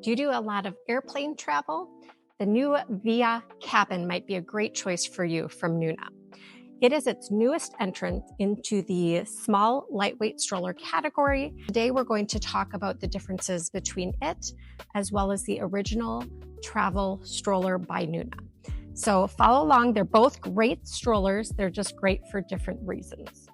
Do you do a lot of airplane travel? The new VIAA cabin might be a great choice for you from Nuna. It is its newest entrant into the small, lightweight stroller category. Today, we're going to talk about the differences between it as well as the original travel stroller by Nuna. So follow along. They're both great strollers. They're just great for different reasons.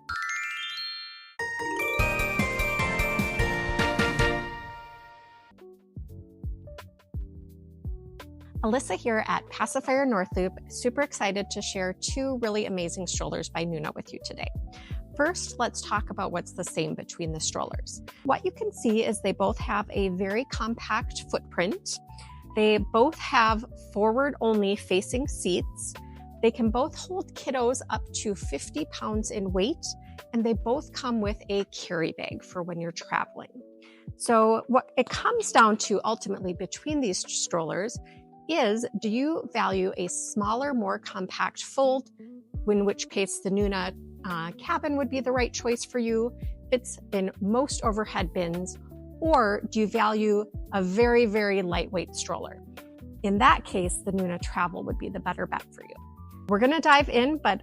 Alyssa here at Pacifier North Loop, super excited to share two really amazing strollers by Nuna with you today. First, let's talk about what's the same between the strollers. What you can see is they both have a very compact footprint. They both have forward-only facing seats. They can both hold kiddos up to 50 pounds in weight, and they both come with a carry bag for when you're traveling. So what it comes down to ultimately between these strollers is, do you value a smaller, more compact fold, in which case the Nuna cabin would be the right choice for you, fits in most overhead bins, or do you value a very, very lightweight stroller? In that case, the Nuna Travel would be the better bet for you. We're gonna dive in, but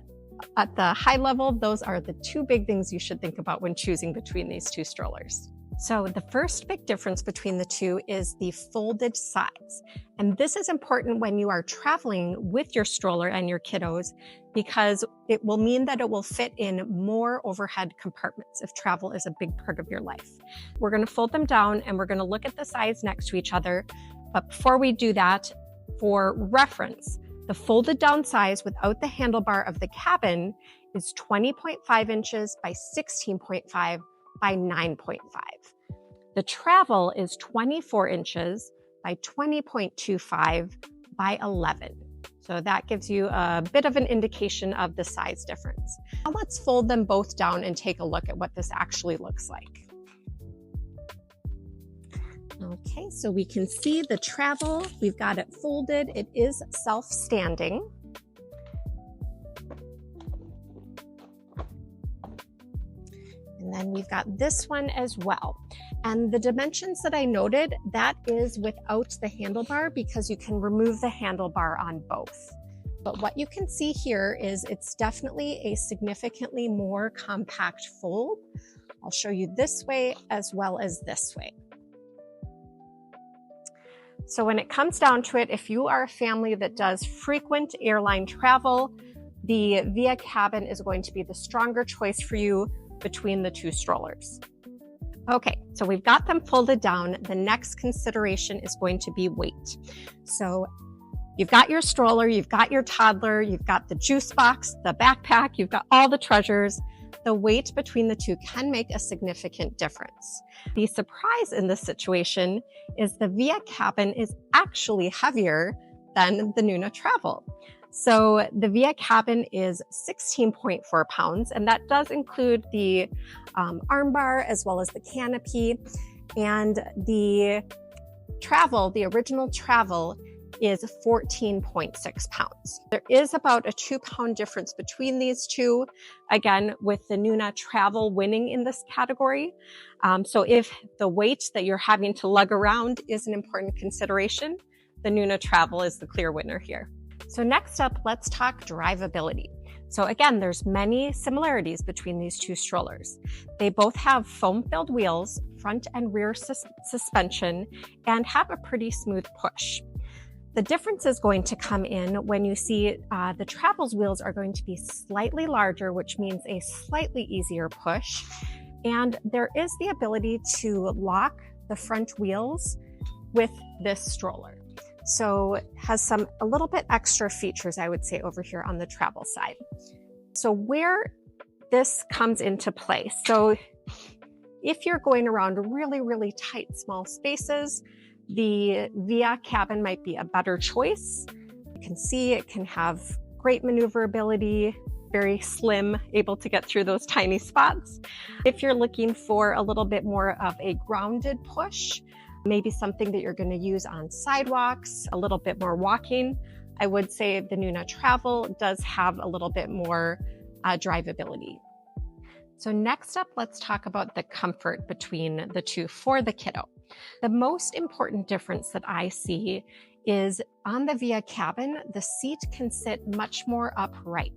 at the high level, those are the two big things you should think about when choosing between these two strollers. So the first big difference between the two is the folded sides. And this is important when you are traveling with your stroller and your kiddos, because it will mean that it will fit in more overhead compartments if travel is a big part of your life. We're gonna fold them down and we're gonna look at the sides next to each other. But before we do that, for reference, the folded down size without the handlebar of the cabin is 20.5 inches by 16.5 by 9.5. The travel is 24 inches by 20.25 by 11. So that gives you a bit of an indication of the size difference. Now let's fold them both down and take a look at what this actually looks like. Okay, so we can see the travel. We've got it folded. It is self-standing. And then we've got this one as well. And the dimensions that I noted, that is without the handlebar because you can remove the handlebar on both. But what you can see here is it's definitely a significantly more compact fold. I'll show you this way as well as this way. So when it comes down to it, if you are a family that does frequent airline travel, the VIAA cabin is going to be the stronger choice for you between the two strollers. Okay, so we've got them folded down. The next consideration is going to be weight. So you've got your stroller, you've got your toddler, you've got the juice box, the backpack, you've got all the treasures. The weight between the two can make a significant difference. The surprise in this situation is the VIAA cabin is actually heavier than the Nuna Travel. So the VIAA cabin is 16.4 pounds, and that does include the armbar as well as the canopy. And the travel, the original travel, is 14.6 pounds. There is about a 2-pound difference between these two, again, with the Nuna Travel winning in this category. So if the weight that you're having to lug around is an important consideration, the Nuna Travel is the clear winner here. So next up, let's talk drivability. So again, there's many similarities between these two strollers. They both have foam-filled wheels, front and rear suspension, and have a pretty smooth push. The difference is going to come in when you see the Travel's wheels are going to be slightly larger, which means a slightly easier push. And there is the ability to lock the front wheels with this stroller. So it has a little bit extra features, I would say, over here on the Travel side. So where this comes into play. So if you're going around really, really tight, small spaces, the VIAA cabin might be a better choice. You can see it can have great maneuverability, very slim, able to get through those tiny spots. If you're looking for a little bit more of a grounded push, maybe something that you're going to use on sidewalks, a little bit more walking, I would say the Nuna Travel does have a little bit more drivability. So next up, let's talk about the comfort between the two for the kiddo. The most important difference that I see is on the VIAA cabin, the seat can sit much more upright.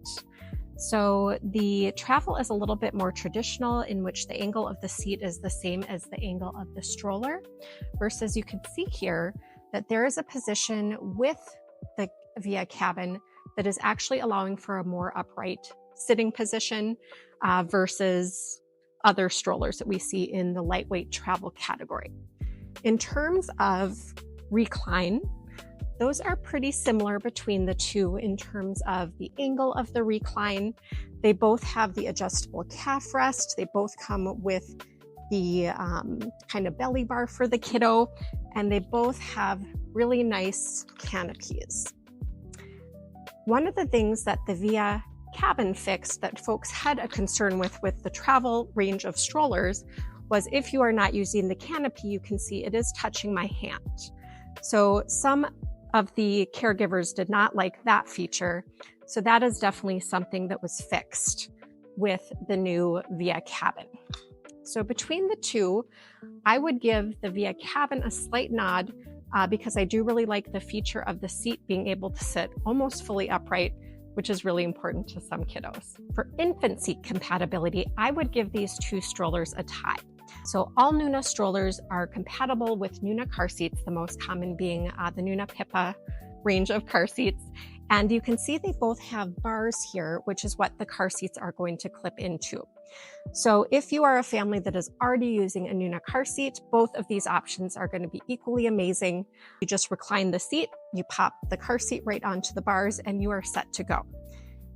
So the travel is a little bit more traditional, in which the angle of the seat is the same as the angle of the stroller, versus you can see here that there is a position with the VIAA cabin that is actually allowing for a more upright sitting position versus other strollers that we see in the lightweight travel category. In terms of recline, those are pretty similar between the two in terms of the angle of the recline. They both have the adjustable calf rest. They both come with the kind of belly bar for the kiddo, and they both have really nice canopies. One of the things that the VIAA cabin fixed that folks had a concern with the travel range of strollers was if you are not using the canopy, you can see it is touching my hand. So some of the caregivers did not like that feature. So that is definitely something that was fixed with the new VIAA cabin. So between the two, I would give the VIAA cabin a slight nod because I do really like the feature of the seat being able to sit almost fully upright, which is really important to some kiddos. For infant seat compatibility, I would give these two strollers a tie. So all Nuna strollers are compatible with Nuna car seats, the most common being the Nuna VIAA range of car seats. And you can see they both have bars here, which is what the car seats are going to clip into. So if you are a family that is already using a Nuna car seat, both of these options are going to be equally amazing. You just recline the seat, you pop the car seat right onto the bars, and you are set to go.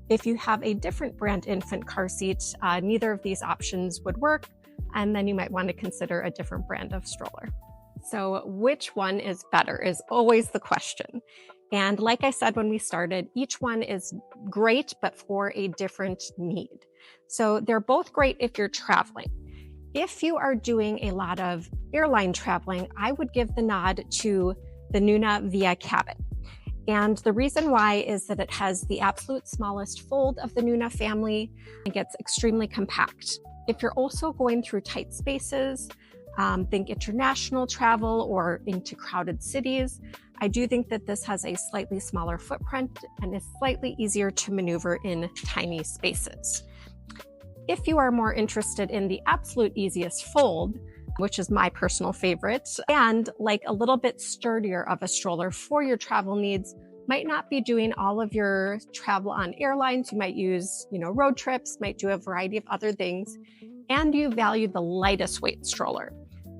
If you have a different brand infant car seat, neither of these options would work, and then you might want to consider a different brand of stroller. So which one is better is always the question. And like I said when we started, each one is great, but for a different need. So they're both great if you're traveling. If you are doing a lot of airline traveling, I would give the nod to the Nuna VIAA cabin. And the reason why is that it has the absolute smallest fold of the Nuna family and gets extremely compact. If you're also going through tight spaces, think international travel or into crowded cities, I do think that this has a slightly smaller footprint and is slightly easier to maneuver in tiny spaces. If you are more interested in the absolute easiest fold, which is my personal favorite, and like a little bit sturdier of a stroller for your travel needs, might not be doing all of your travel on airlines. You might use, road trips, might do a variety of other things, and you value the lightest weight stroller,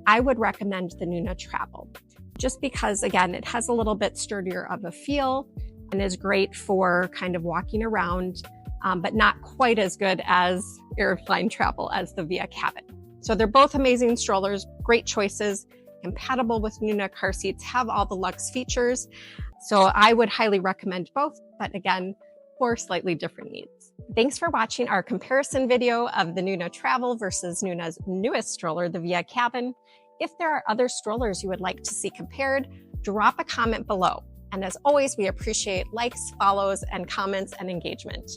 I would recommend the Nuna Travel. Just because, again, it has a little bit sturdier of a feel and is great for kind of walking around, but not quite as good as airline travel as the VIAA cabin. So they're both amazing strollers, great choices, compatible with Nuna car seats, have all the luxe features. So I would highly recommend both, but again, for slightly different needs. Thanks for watching our comparison video of the Nuna Travel versus Nuna's newest stroller, the VIAA cabin. If there are other strollers you would like to see compared, drop a comment below. And as always, we appreciate likes, follows, and comments and engagement.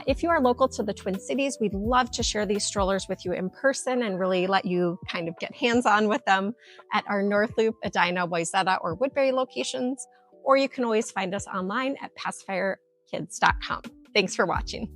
If you are local to the Twin Cities, we'd love to share these strollers with you in person and really let you kind of get hands-on with them at our North Loop, Edina, Wayzata, or Woodbury locations, or you can always find us online at pacifierkids.com. Thanks for watching.